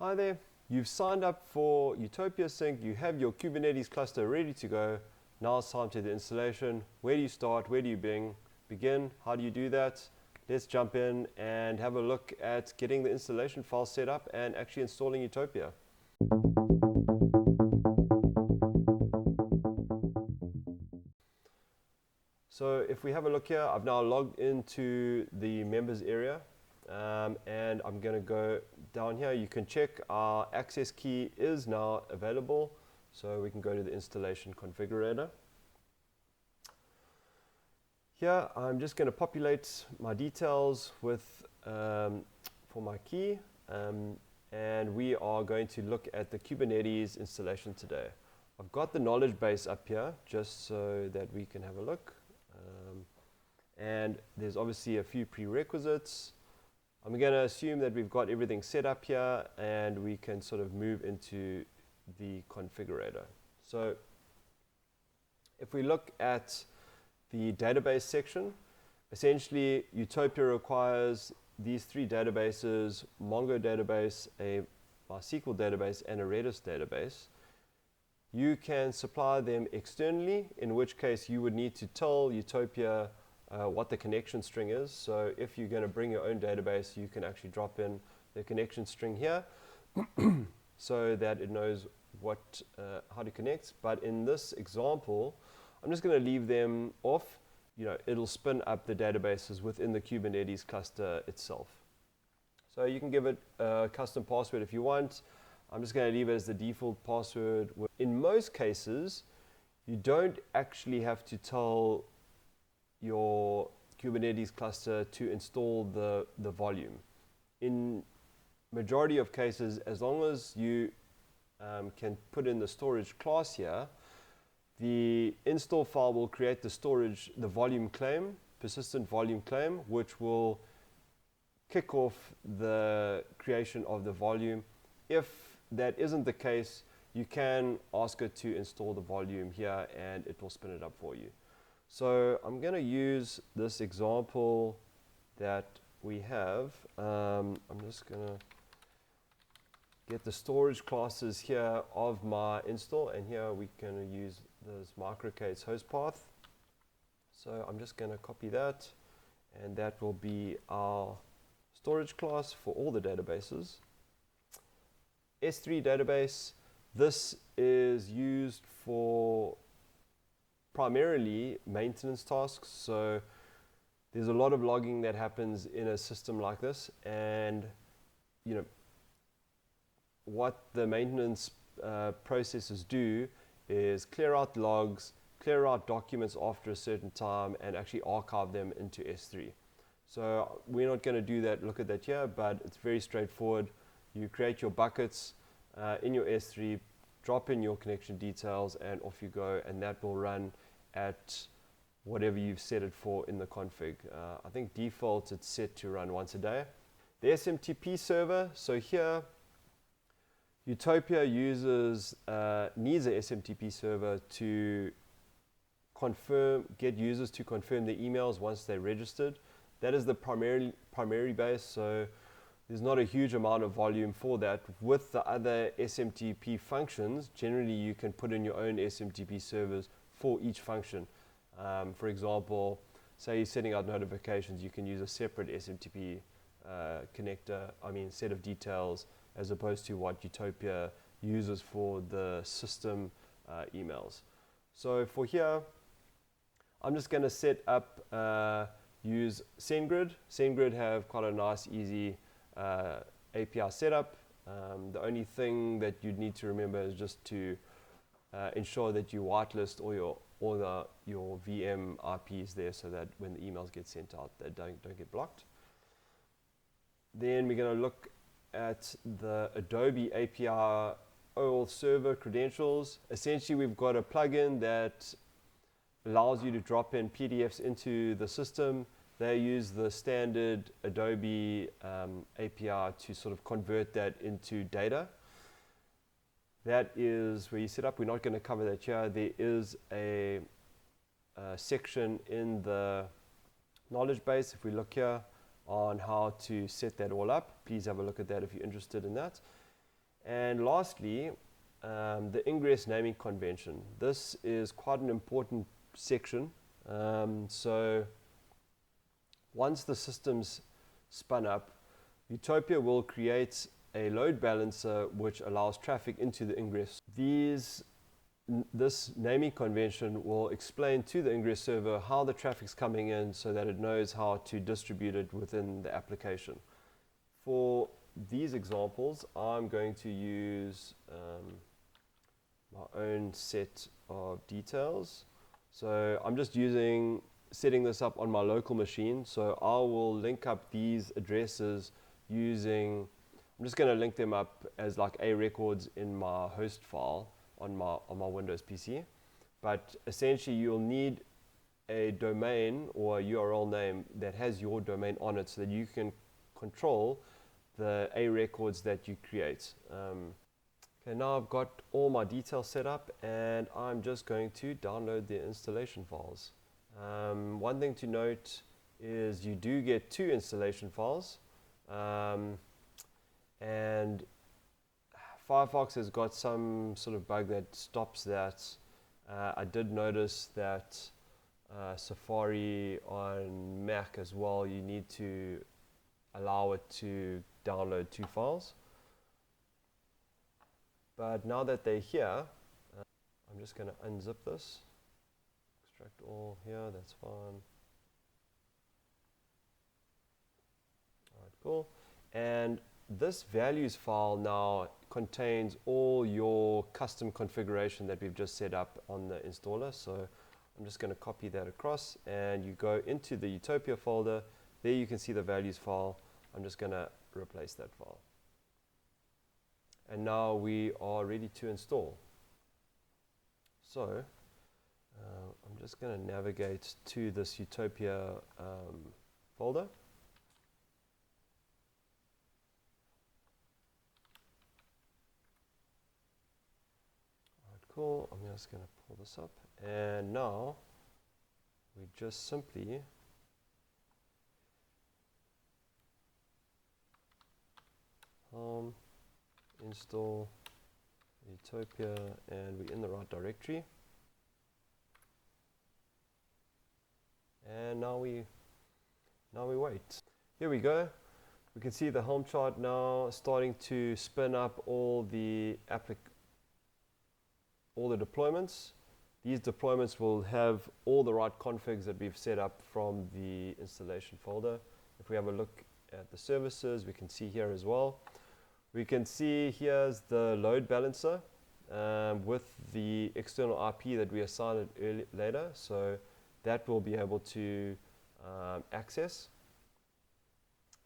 Hi there, you've signed up for Utopia Sync, you have your Kubernetes cluster ready to go. Now it's time to the installation. Where do you start? Where do you begin? How do you do that? Let's jump in and have a look at getting the installation file set up and actually installing Utopia. So if we have a look here, I've now logged into the members area. And I'm going to go down here. You can check our access key is now available, so we can go to the installation configurator. Here I'm just going to populate my details with for my key, and we are going to look at the Kubernetes installation today. I've got the knowledge base up here just so that we can have a look, and there's obviously a few prerequisites. I'm going to assume that we've got everything set up here and we can sort of move into the configurator. So if we look at the database section, essentially Utopia requires these three databases: Mongo database, a MySQL database, and a Redis database. You can supply them externally, in which case you would need to tell Utopia what the connection string is. So if you're going to bring your own database, you can actually drop in the connection string here so that it knows what how to connect. But in this example, I'm just going to leave them off. It'll spin up the databases within the Kubernetes cluster itself. So you can give it a custom password if you want. I'm just going to leave it as the default password. In most cases, you don't actually have to tell your Kubernetes cluster to install the volume. In majority of cases, as long as you can put in the storage class here, the install file will create the volume claim, persistent volume claim, which will kick off the creation of the volume. If that isn't the case, you can ask it to install the volume here and it will spin it up for you. So I'm going to use this example that we have. I'm just going to get the storage classes here of my install, and here we can use this microcase host path. So I'm just going to copy that, and that will be our storage class for all the databases. S3 database, this is used for primarily maintenance tasks. So there's a lot of logging that happens in a system like this, and what the maintenance processes do is clear out logs, clear out documents after a certain time, and actually archive them into S3. So we're not going to do that, look at that here, but it's very straightforward. You create your buckets in your S3, drop in your connection details, and off you go, and that will run at whatever you've set it for in the config. I think default it's set to run once a day. The SMTP server, so here Utopia needs a SMTP server to get users to confirm their emails once they're registered. That is the primary base, so there's not a huge amount of volume for that. With the other SMTP functions, generally you can put in your own SMTP servers for each function. For example, say you're sending out notifications, you can use a separate SMTP set of details, as opposed to what Utopia uses for the system emails. So for here, I'm just going to set up, use SendGrid. SendGrid have quite a nice, easy API setup. The only thing that you'd need to remember is just to ensure that you whitelist all your VM IPs there, so that when the emails get sent out, they don't get blocked. Then we're going to look at the Adobe API OAuth server credentials. Essentially, we've got a plugin that allows you to drop in PDFs into the system. They use the standard Adobe API to sort of convert that into data. That is where you set up. We're not going to cover that here. There is a section in the knowledge base, if we look here, on how to set that all up. Please have a look at that if you're interested in that. And lastly, the ingress naming convention. This is quite an important section. So once the system's spun up, Utopia will create a load balancer which allows traffic into the ingress. This naming convention will explain to the ingress server how the traffic's coming in so that it knows how to distribute it within the application. For these examples, I'm going to use my own set of details. So I'm just setting this up on my local machine. So I will link up these addresses I'm just going to link them up as like A records in my host file on my Windows PC. But essentially you'll need a domain or a URL name that has your domain on it so that you can control the A records that you create. Okay, now I've got all my details set up and I'm just going to download the installation files. One thing to note is you do get 2 installation files, and Firefox has got some sort of bug that stops that. I did notice that Safari on Mac as well, you need to allow it to download 2 files. But now that they're here, I'm just going to unzip this, extract all here, that's fine. Alright, cool. And this values file now contains all your custom configuration that we've just set up on the installer. So I'm just going to copy that across and you go into the Utopia folder. There you can see the values file. I'm just going to replace that file. And now we are ready to install. So I'm just going to navigate to this Utopia folder. Alright, cool. I'm just going to pull this up. And now we just simply install Utopia, and we're in the right directory. And now we wait. Here we go. We can see the Helm chart now starting to spin up all the deployments. These deployments will have all the right configs that we've set up from the installation folder. If we have a look at the services, we can see here as well. We can see here's the load balancer with the external IP that we assigned it later. So that will be able to access.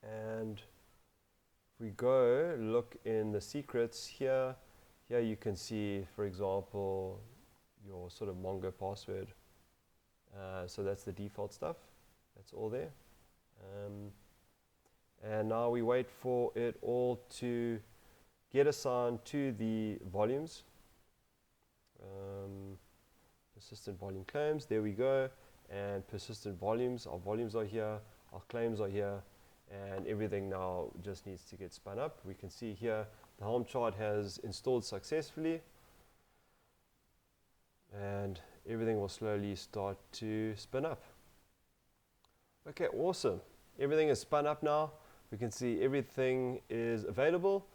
And if we go look in the secrets here you can see, for example, your sort of Mongo password. So that's the default stuff. That's all there. And now we wait for it all to get assigned to the volumes. Persistent volume claims, there we go. And persistent volumes, our volumes are here, our claims are here, and everything now just needs to get spun up. We can see here the Helm chart has installed successfully, and everything will slowly start to spin up. Okay, awesome. Everything is spun up now. We can see everything is available.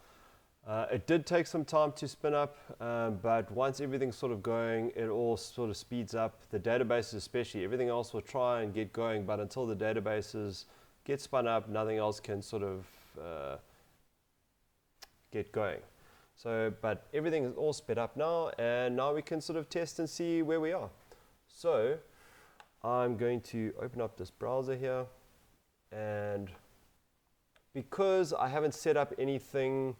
It did take some time to spin up, but once everything's sort of going, it all sort of speeds up. The databases especially, everything else will try and get going, but until the databases get spun up, nothing else can sort of get going. So, but everything is all sped up now, and now we can sort of test and see where we are. So I'm going to open up this browser here, and because I haven't set up anything,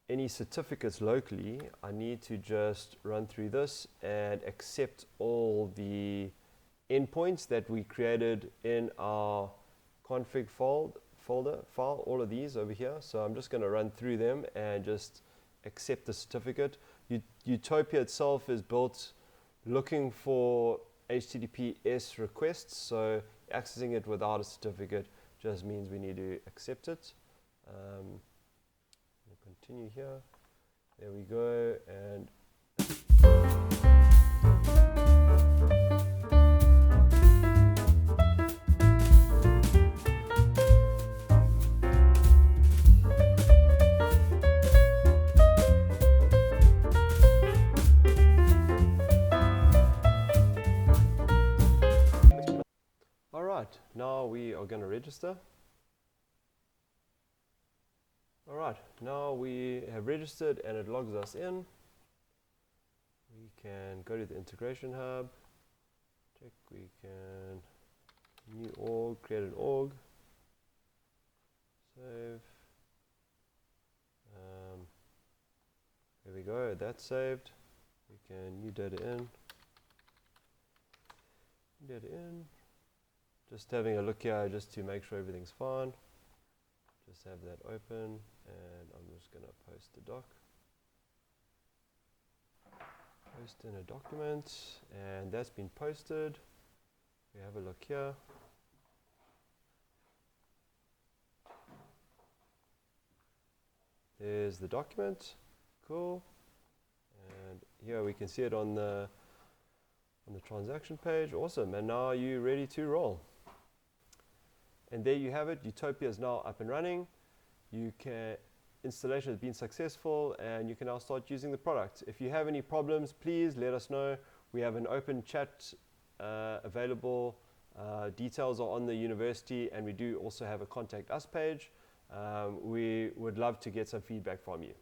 any certificates locally, I need to just run through this and accept all the endpoints that we created in our config file, all of these over here. So I'm just going to run through them and just accept the certificate. Utopia itself is built looking for HTTPS requests, so accessing it without a certificate just means we need to accept it. We'll continue here. There we go, and all right, now we are going to register. All right, now we have registered and it logs us in. We can go to the integration hub, check, we can new org, create an org, save. There we go, that's saved. We can new data in. Just having a look here just to make sure everything's fine. Just have that open, and I'm just going to post the doc. Post in a document, and that's been posted. We have a look here. There's the document. Cool. And here we can see it on the transaction page. Awesome. And now you're ready to roll. And there you have it. Utopia is now up and running. Installation has been successful, and you can now start using the product. If you have any problems, please let us know. We have an open chat available. Details are on the university, and we do also have a contact us page. We would love to get some feedback from you.